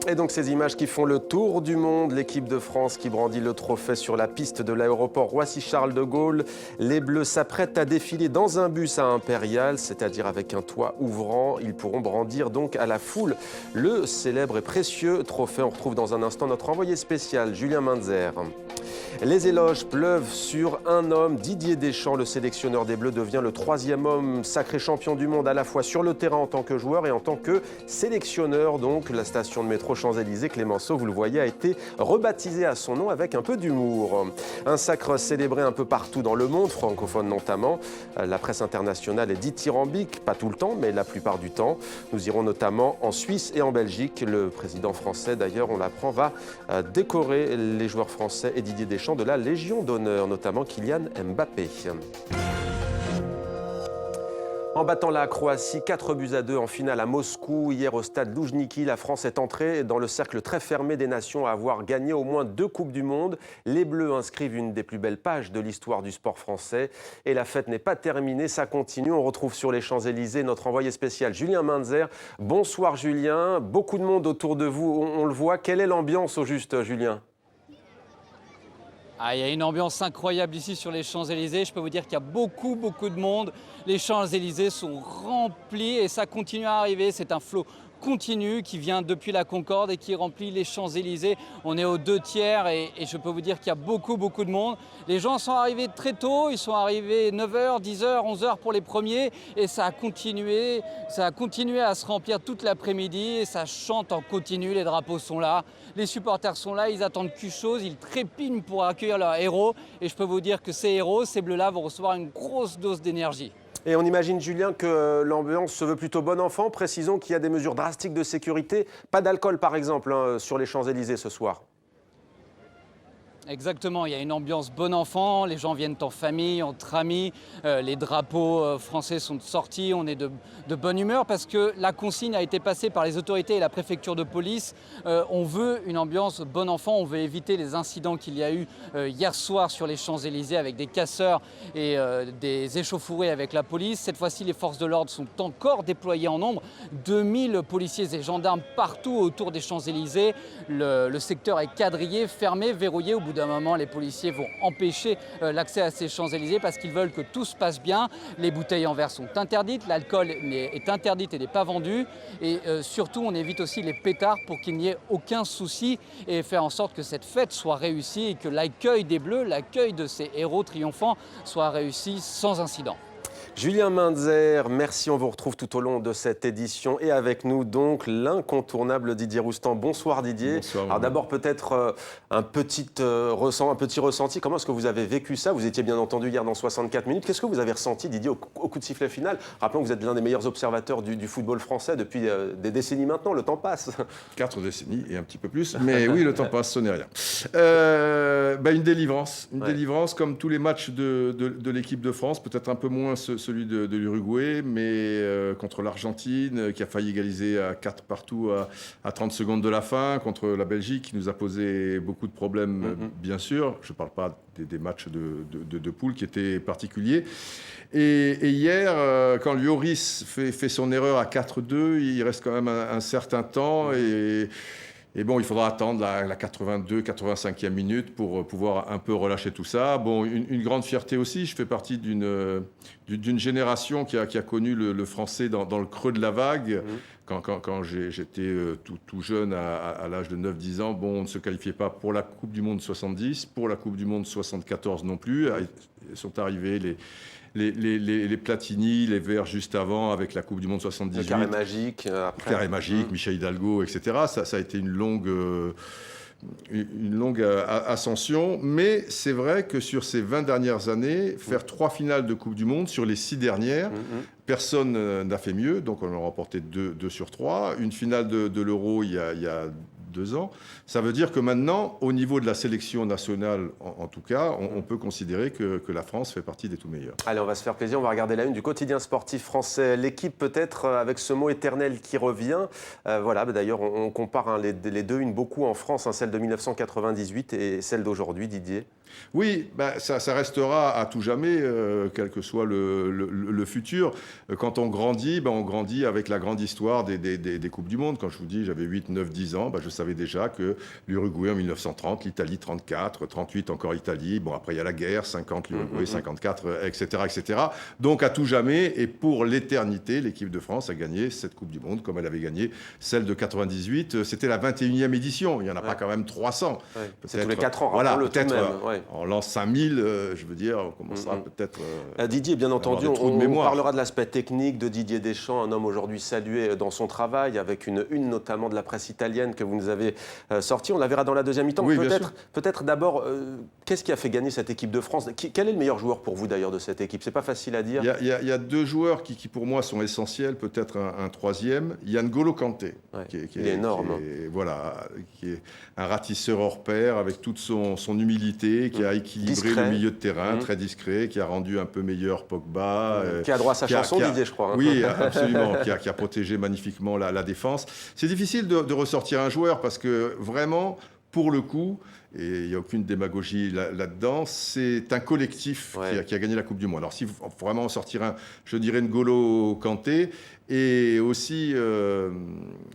Et donc ces images qui font le tour du monde, l'équipe de France qui brandit le trophée sur la piste de l'aéroport Roissy-Charles de Gaulle. Les Bleus s'apprêtent à défiler dans un bus à Impérial, c'est-à-dire avec un toit ouvrant. Ils pourront brandir donc à la foule le célèbre et précieux trophée. On retrouve dans un instant notre envoyé spécial, Julien Mainzer. Les éloges pleuvent sur un homme. Didier Deschamps, le sélectionneur des Bleus, devient le 3e homme sacré champion du monde à la fois sur le terrain en tant que joueur et en tant que sélectionneur. Donc la station de métro Champs-Élysées, Clémenceau, vous le voyez, a été rebaptisée à son nom avec un peu d'humour. Un sacre célébré un peu partout dans le monde, francophone notamment. La presse internationale est dithyrambique, pas tout le temps, mais la plupart du temps. Nous irons notamment en Suisse et en Belgique. Le président français, d'ailleurs, on l'apprend, va décorer les joueurs français et Didier Deschamps de la Légion d'honneur, notamment Kylian Mbappé. En battant la Croatie 4-2 en finale à Moscou, hier au stade Loujniki, la France est entrée dans le cercle très fermé des nations à avoir gagné au moins 2 Coupes du Monde. Les Bleus inscrivent une des plus belles pages de l'histoire du sport français. Et la fête n'est pas terminée, ça continue. On retrouve sur les Champs-Élysées notre envoyé spécial Julien Mainzer. Bonsoir Julien, beaucoup de monde autour de vous, on le voit. Quelle est l'ambiance au juste, Julien ? Il y a une ambiance incroyable ici sur les Champs-Élysées. Je peux vous dire qu'il y a beaucoup de monde. Les Champs-Élysées sont remplis et ça continue à arriver. C'est un flot continu qui vient depuis la Concorde et qui remplit les Champs-Élysées. On est aux 2/3 et je peux vous dire qu'il y a beaucoup de monde. Les gens sont arrivés très tôt, ils sont arrivés 9h, 10h, 11h pour les premiers et ça a continué à se remplir toute l'après-midi et ça chante en continu, les drapeaux sont là, les supporters sont là, ils attendent qu'une chose, ils trépignent pour accueillir leurs héros et je peux vous dire que ces héros, ces Bleus-là vont recevoir une grosse dose d'énergie. Et on imagine, Julien, que l'ambiance se veut plutôt bon enfant. Précisons qu'il y a des mesures drastiques de sécurité. Pas d'alcool, par exemple, sur les Champs-Élysées ce soir. Exactement, il y a une ambiance bon enfant, les gens viennent en famille, entre amis, les drapeaux français sont sortis, on est de bonne humeur parce que la consigne a été passée par les autorités et la préfecture de police. On veut une ambiance bon enfant, on veut éviter les incidents qu'il y a eu hier soir sur les Champs-Élysées avec des casseurs et des échauffourées avec la police. Cette fois-ci, les forces de l'ordre sont encore déployées en nombre, 2000 policiers et gendarmes partout autour des Champs-Élysées. Le secteur est quadrillé, fermé, verrouillé. Au bout d'un moment, les policiers vont empêcher l'accès à ces Champs-Élysées parce qu'ils veulent que tout se passe bien. Les bouteilles en verre sont interdites, l'alcool est interdit et n'est pas vendu. Et surtout, on évite aussi les pétards pour qu'il n'y ait aucun souci et faire en sorte que cette fête soit réussie et que l'accueil des Bleus, l'accueil de ces héros triomphants soit réussi sans incident. Julien Mainzer, merci, on vous retrouve tout au long de cette édition et avec nous donc l'incontournable Didier Roustan. Bonsoir Didier. Bonsoir. Alors d'abord peut-être un petit ressenti, comment est-ce que vous avez vécu ça? Vous étiez bien entendu hier dans 64 minutes, qu'est-ce que vous avez ressenti Didier au coup de sifflet final? Rappelons que vous êtes l'un des meilleurs observateurs du football français depuis des décennies maintenant, le temps passe. 4 décennies et un petit peu plus, mais oui, le temps passe, ce n'est rien. Une délivrance comme tous les matchs de l'équipe de France, peut-être un peu moins celui de l'Uruguay, mais contre l'Argentine, qui a failli égaliser à 4 partout à 30 secondes de la fin, contre la Belgique, qui nous a posé beaucoup de problèmes, bien sûr. Je ne parle pas des matchs de poule qui étaient particuliers. Et hier, quand Lloris fait son erreur à 4-2, il reste quand même un certain temps et bon, il faudra attendre la 82-85e minute pour pouvoir un peu relâcher tout ça. Bon, une grande fierté aussi. Je fais partie d'une génération qui a connu le français dans le creux de la vague. Quand j'étais tout jeune, à l'âge de 9-10 ans, bon, on ne se qualifiait pas pour la Coupe du Monde 70, pour la Coupe du Monde 74 non plus. Sont arrivés les Platini, les Verts juste avant, avec la Coupe du Monde 78. Le carré magique. Après. Carré magique, Michel Hidalgo, etc. Ça a été une longue ascension. Mais c'est vrai que sur ces 20 dernières années, faire 3 finales de Coupe du Monde sur les 6 dernières, personne n'a fait mieux. Donc on en a remporté 2 sur 3. Une finale de l'Euro il y a 2 ans. Ça veut dire que maintenant, au niveau de la sélection nationale, en tout cas, on peut considérer que la France fait partie des tout meilleurs. Allez, on va se faire plaisir, on va regarder la une du quotidien sportif français. L'équipe peut-être avec ce mot éternel qui revient. Voilà, d'ailleurs, on compare les deux unes beaucoup en France, celle de 1998 et celle d'aujourd'hui, Didier. Oui, ça restera à tout jamais, quel que soit le futur. Quand on grandit, on grandit avec la grande histoire des Coupes du Monde. Quand je vous dis, j'avais 8, 9, 10 ans, je savais déjà que l'Uruguay en 1930, l'Italie 34, 38 encore Italie. Bon, après il y a la guerre, 50 l'Uruguay, 54, etc., etc. Donc à tout jamais et pour l'éternité, l'équipe de France a gagné cette Coupe du Monde comme elle avait gagné celle de 98. C'était la 21e édition. Il n'y en a pas quand même 300. Ouais. C'est tous les 4 ans. Voilà, peut-être. Ouais. On lance 5000, je veux dire, on commencera peut-être... Didier, bien entendu, on parlera de l'aspect technique de Didier Deschamps, un homme aujourd'hui salué dans son travail, avec une notamment de la presse italienne que vous nous avez sortie. On la verra dans la deuxième mi-temps. Oui, peut-être d'abord, qu'est-ce qui a fait gagner cette équipe de France ? Quel est le meilleur joueur pour vous d'ailleurs de cette équipe ? C'est pas facile à dire. Il y a 2 joueurs qui pour moi sont essentiels, peut-être un troisième. Il y a N'Golo Kanté, qui est énorme. Qui est un ratisseur hors pair, avec toute son humilité, qui a équilibré le milieu de terrain, très discret, qui a rendu un peu meilleur Pogba. Qui a droit à sa chanson, Didier, je crois. Oui, absolument, qui a protégé magnifiquement la défense. C'est difficile de ressortir un joueur parce que vraiment, pour le coup, et il n'y a aucune démagogie là-dedans, c'est un collectif qui a gagné la Coupe du Monde. Alors s'il faut vraiment en sortir un, je dirais N'Golo Kanté et aussi,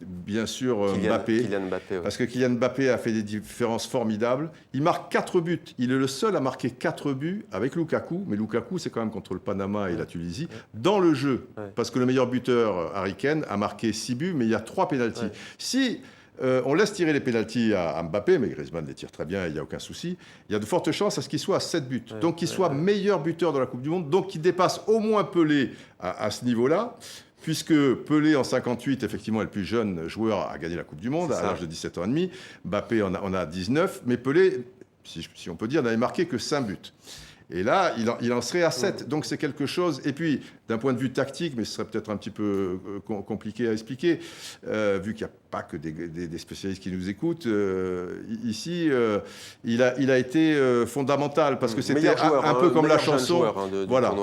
bien sûr, Mbappé. Kylian Mbappé, parce que Kylian Mbappé a fait des différences formidables. Il marque 4 buts. Il est le seul à marquer 4 buts avec Lukaku. Mais Lukaku, c'est quand même contre le Panama et la Tunisie. Dans le jeu, parce que le meilleur buteur, Harry Kane, a marqué 6 buts, mais il y a 3 pénaltys. Si on laisse tirer les pénaltys à Mbappé, mais Griezmann les tire très bien, il n'y a aucun souci. Il y a de fortes chances à ce qu'il soit à 7 buts. Donc qu'il soit meilleur buteur de la Coupe du Monde, donc qu'il dépasse au moins Pelé à ce niveau-là. Puisque Pelé, en 58, effectivement, est le plus jeune joueur à gagner la Coupe du Monde, à l'âge de 17 ans et demi. Mbappé en a 19. Mais Pelé, si on peut dire, n'avait marqué que 5 buts. Et là, il en serait à 7. Donc c'est quelque chose. Et puis, d'un point de vue tactique, mais ce serait peut-être un petit peu compliqué à expliquer, vu qu'il n'y a pas que des spécialistes qui nous écoutent. Ici, il a été fondamental, parce que c'était un peu comme la chanson. Voilà.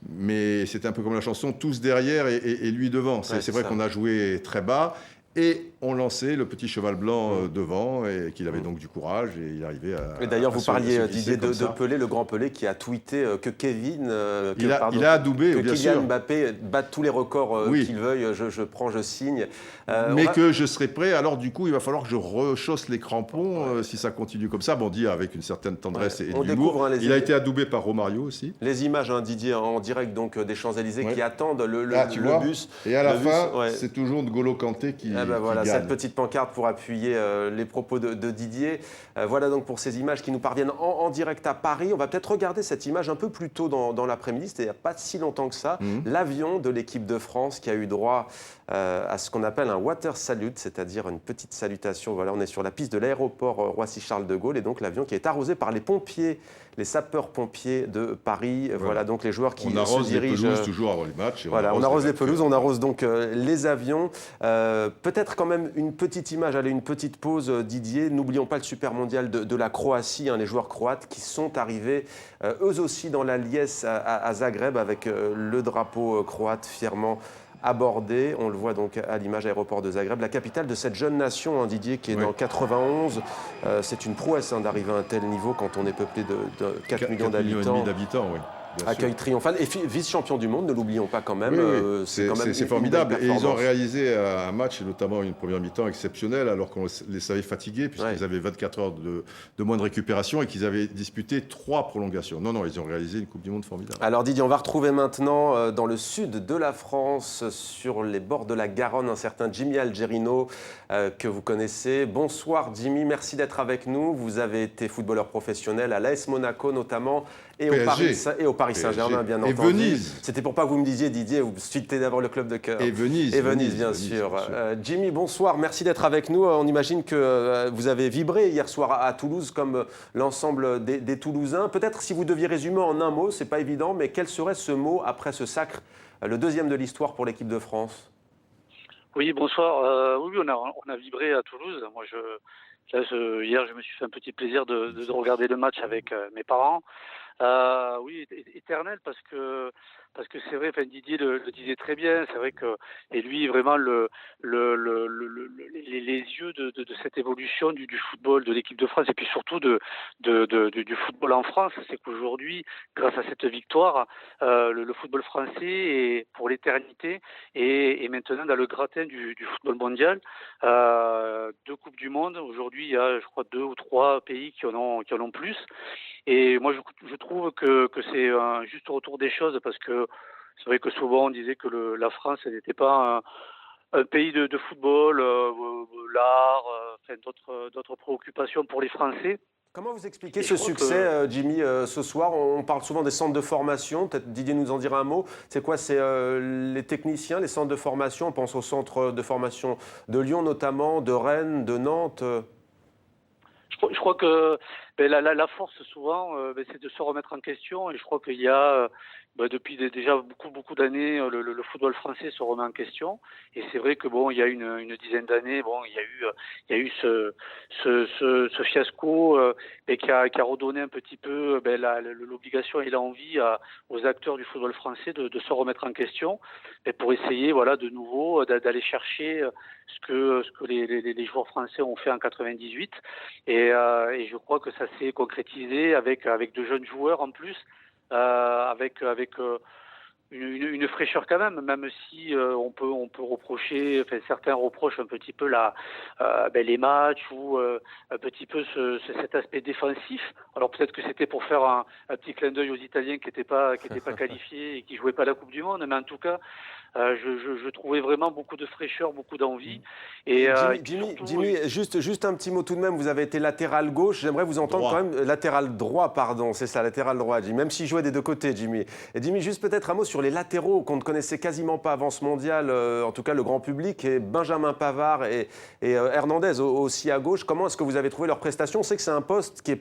Mais c'était un peu comme la chanson, tous derrière et lui devant. C'est vrai qu'on a joué très bas. Et on lançait le petit cheval blanc devant, et qu'il avait donc du courage, et il arrivait à... Et d'ailleurs, vous parliez, Didier, de Pelé, le grand Pelé, qui a tweeté que il a adoubé, bien sûr. Kylian Mbappé batte tous les records qu'il veuille, je signe. Mais que je serai prêt, alors du coup, il va falloir que je rechausse les crampons si ça continue comme ça. Bon, dit avec une certaine tendresse et de l'humour. Il a été adoubé par Romario aussi. Les images, Didier, en direct donc, des Champs-Élysées qui attendent le bus. Et à la fin, c'est toujours N'Golo Kanté qui... Voilà, cette petite pancarte pour appuyer les propos de Didier. Voilà donc pour ces images qui nous parviennent en direct à Paris. On va peut-être regarder cette image un peu plus tôt dans l'après-midi, c'était il n'y a pas si longtemps que ça. L'avion de l'équipe de France qui a eu droit à ce qu'on appelle un water salute, c'est-à-dire une petite salutation. Voilà, on est sur la piste de l'aéroport Roissy-Charles de Gaulle, et donc l'avion qui est arrosé par les pompiers, les sapeurs-pompiers de Paris. Voilà donc les joueurs qui se dirigent. On arrose les pelouses toujours avant les matchs. Voilà, on arrose les pelouses, on arrose donc les avions. Peut-être quand même une petite image, allez, une petite pause, Didier. N'oublions pas le Super Mondial de la Croatie, les joueurs croates qui sont arrivés eux aussi dans la liesse à Zagreb avec le drapeau croate fièrement abordé. On le voit donc à l'image aéroport de Zagreb, la capitale de cette jeune nation, Didier, qui est dans 91. C'est une prouesse d'arriver à un tel niveau quand on est peuplé de 4 millions d'habitants. Oui. Accueil triomphal et vice-champion du monde, ne l'oublions pas quand même. Oui. C'est formidable. Et ils ont réalisé un match, et notamment une première mi-temps exceptionnelle, alors qu'on les savait fatigués, puisqu'ils avaient 24 heures de moins de récupération et qu'ils avaient disputé 3 prolongations. Non, ils ont réalisé une Coupe du Monde formidable. Alors Didier, on va retrouver maintenant dans le sud de la France, sur les bords de la Garonne, un certain Jimmy Algerino que vous connaissez. Bonsoir Jimmy, merci d'être avec nous. Vous avez été footballeur professionnel à l'AS Monaco notamment, et au Paris Saint-Germain, bien entendu. Et Venise. C'était pour pas que vous me disiez, Didier, vous citez d'abord le club de cœur. Et Venise. Bien sûr. Jimmy, bonsoir, merci d'être avec nous. On imagine que vous avez vibré hier soir à Toulouse, comme l'ensemble des Toulousains. Peut-être si vous deviez résumer en un mot, c'est pas évident, mais quel serait ce mot après ce sacre, le deuxième de l'histoire pour l'équipe de France ? Oui, bonsoir. Oui, on a vibré à Toulouse. Moi, hier, je me suis fait un petit plaisir de regarder le match avec mes parents. Oui, éternel parce que c'est vrai. Enfin, Didier le disait très bien. C'est vrai que et lui vraiment les yeux de cette évolution du football de l'équipe de France et puis surtout du football en France, c'est qu'aujourd'hui, grâce à cette victoire, le football français est pour l'éternité et maintenant dans le gratin du football mondial. Deux coupes du monde. Aujourd'hui, il y a, je crois, deux ou trois pays qui en ont plus. Et moi, je trouve que c'est un juste retour des choses parce que c'est vrai que souvent on disait que la France elle n'était pas un pays de football, l'art, enfin, d'autres préoccupations pour les Français. Comment vous expliquez Et je ce crois succès, que Jimmy, ce soir? On parle souvent des centres de formation. Peut-être Didier nous en dira un mot. C'est quoi? C'est les techniciens, les centres de formation. On pense aux centres de formation de Lyon notamment, de Rennes, de Nantes. je crois que la force souvent, c'est de se remettre en question. Et je crois qu'il y a depuis déjà beaucoup d'années, le football français se remet en question. Et c'est vrai que bon, il y a une dizaine d'années, bon, il y a eu ce fiasco qui a redonné un petit peu l'obligation et l'envie aux acteurs du football français de se remettre en question, et pour essayer, voilà, de nouveau d'aller chercher ce que les joueurs français ont fait en 98. Et je crois que ça s'est concrétisé avec de jeunes joueurs en plus, avec une fraîcheur quand même si on peut reprocher, enfin certains reprochent un petit peu les matchs ou un petit peu cet aspect défensif. Alors peut-être que c'était pour faire un petit clin d'œil aux Italiens qui n'étaient pas qualifiés et qui jouaient pas la Coupe du Monde, mais en tout cas je trouvais vraiment beaucoup de fraîcheur, beaucoup d'envie. Et puis surtout, Jimmy, juste un petit mot tout de même. Vous avez été latéral gauche. J'aimerais vous entendre Droit. quand même. Latéral droit, pardon. C'est ça, latéral droit, Jimmy. Même s'il jouait des deux côtés, Jimmy. Et Jimmy, juste peut-être un mot sur les latéraux qu'on ne connaissait quasiment pas avant ce mondial, en tout cas le grand public, et Benjamin Pavard et Hernandez aussi à gauche. Comment est-ce que vous avez trouvé leur prestation? On sait que c'est un poste qui est